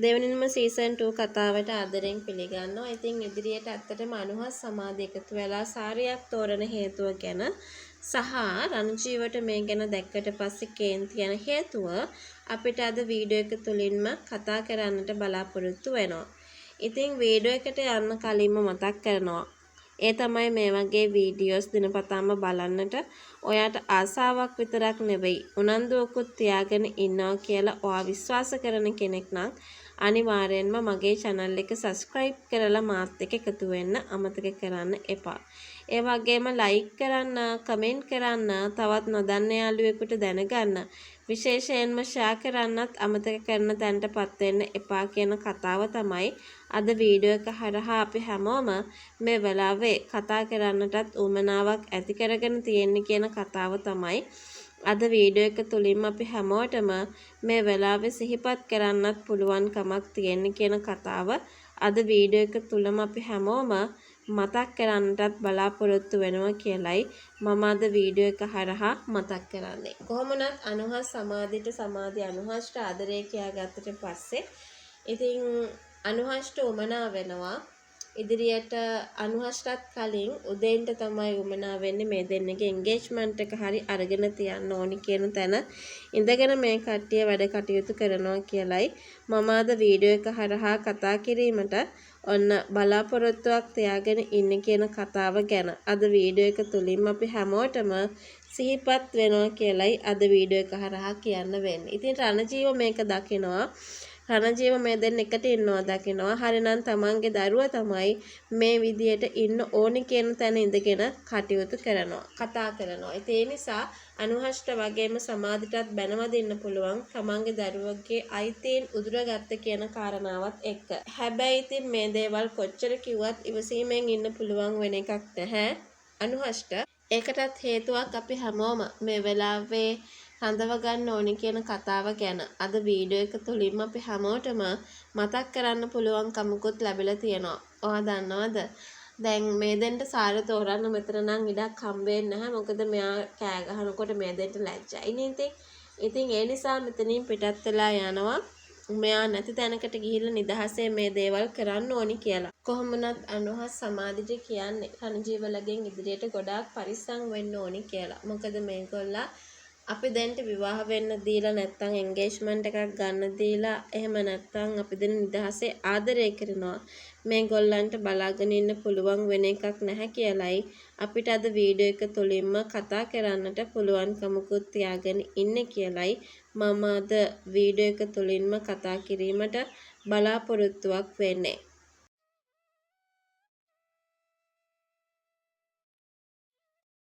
දෙවෙනිම season 2 කතාවට ආදරෙන් පිළිගන්නවා. ඉතින් ඉදිරියට ඇත්තටම අනුහස් සමාධිය එකතු වෙලා සාරියක් තෝරන හේතුව ගැන සහ රණජීවට මේ ගැන දැක්කට පස්සේ කේන්ති යන හේතුව අපිට අද වීඩියෝ එක තුලින්ම කතා කරන්නට බලාපොරොත්තු වෙනවා. ඉතින් වීඩියෝ එකට යන්න කලින්ම මතක් කරනවා. ඒ තමයි මේ වගේ වීඩියෝස් දිනපතාම බලන්නට ඔයාට ආසාවක් විතරක් නෙවෙයි උනන්දුවකුත් තියාගෙන ඉන්නවා කියලා ඔයා විශ්වාස කරන කෙනෙක් නම් අනිවාර්යෙන්ම මගේ channel එක subscribe කරලා මාත් එක්ක එකතු වෙන්න අමතක කරන්න එපා. ඒ වගේම like කරන්න, comment කරන්න, තවත් නොදන්න යාළුවෙකුට දැනගන්න, විශේෂයෙන්ම share කරන්නත් අමතක කරන තැනටපත් වෙන්න එපා කියන කතාව තමයි අද වීඩියෝ එක හරහා අපි හැමෝම මේ වෙලාවේ කතා කරන්නටත් උවමනාවක් ඇති කරගෙන තියෙන්නේ කියන කතාව තමයි අද වීඩියෝ එක තුලින්ම අපි හැමෝටම මේ වෙලාවේ සිහිපත් කරන්නත් පුළුවන් කමක් තියෙන්නේ කියන කතාව අද වීඩියෝ එක තුලම අපි හැමෝම මතක් කරන්නටත් බලාපොරොත්තු වෙනවා කියලයි මම අද වීඩියෝ එක හරහා මතක් කරන්නේ. කොහොමනත් අනුහස් සමාධි අනුහස්ට ආදරේ කියාගත්තට පස්සේ ඉතින් අනුහස්ට උමනා වෙනවා. ඉදිරියට අනුහස්ටත් කලින් උදේන්ට තමයි උමනා වෙන්නේ මේ දෙන්නගේ එන්ගේජ්මන්ට් එක හරි අරගෙන තියන්න ඕනි කියන තැන ඉඳගෙන මේ කට්ටිය වැඩ කටයුතු කරනවා කියලයි මම අද වීඩියෝ එක හරහා කතා කිරීමට ඔන්න බලාපොරොත්තුවක් තියාගෙන ඉන්නේ කියන කතාව ගැන අද වීඩියෝ එක තුලින්ම අපි හැමෝටම සිහිපත් වෙනවා කියලයි අද වීඩියෝ එක හරහා කියන්න වෙන්නේ. ඉතින් රණජීව මේක දකිනවා. රණජීව මේ දෙන්න එකට ඉන්නවා දකිනවා. හරිනම් තමන්ගේ දරුවා තමයි මේ විදියට ඉන්න ඕනි කියන තැන ඉඳගෙන කටයුතු කරනවා. කතා කරනවා. ඒ නිසා අනුහෂ්ට වගේම සමාධිටත් බැනවදින්න පුළුවන් තමන්ගේ දරුවගේ අයිතීන් උදුරගත්ත කියන කාරණාවත් එක්ක. හැබැයි ඉතින් මේ දේවල් කොච්චර කිව්වත් ඉවසීමෙන් ඉන්න පුළුවන් වෙන එකක් නැහැ අනුහෂ්ට. ඒකටත් හේතුවක් අපි හැමෝම මේ වෙලාවේ රඳව ගන්න ඕනි කියන කතාව ගැන අද වීඩියෝ එක තුලින්ම අපි හැමෝටම මතක් කරන්න පුළුවන් කමකුත් ලැබිලා තියෙනවා. ඔයා දන්නවද? දැන් මේ දෙන්න සාර තෝරන්න මෙතන නම් ඉඩක් හම්බෙන්නේ නැහැ. මොකද මෙයා කෑ ගහනකොට මේ දෙන්න ලැජ්ජයි නේ. ඉතින් ඒ නිසා මෙතනින් පිටත් වෙලා යනවා. මෙයා නැති තැනකට ගිහිල්ලා නිදහසේ මේ දේවල් කරන්න ඕනි කියලා. කොහොමනත් අනුහස් සමාධිට කියන්නේ රණජීවලගෙන් ඉදිරියට ගොඩාක් පරිස්සම් වෙන්න ඕනි කියලා. මොකද මේගොල්ලා අපි දැන්ට විවාහ වෙන්න දීලා නැත්නම් එන්ගේජ්මන්ට් එකක් ගන්න දීලා එහෙම නැත්නම් අපි දෙන නිදහසේ ආදරය කරනවා. මේගොල්ලන්ට බලාගෙන ඉන්න පුළුවන් වෙන එකක් නැහැ කියලයි අපිට අද වීඩියෝ එක තුලින්ම කතා කරන්නට පුළුවන්කමකුත් තියාගෙන ඉන්නේ කියලයි මම අද වීඩියෝ එක තුලින්ම කතා කිරීමට බලාපොරොත්තුවක් වෙන්නේ.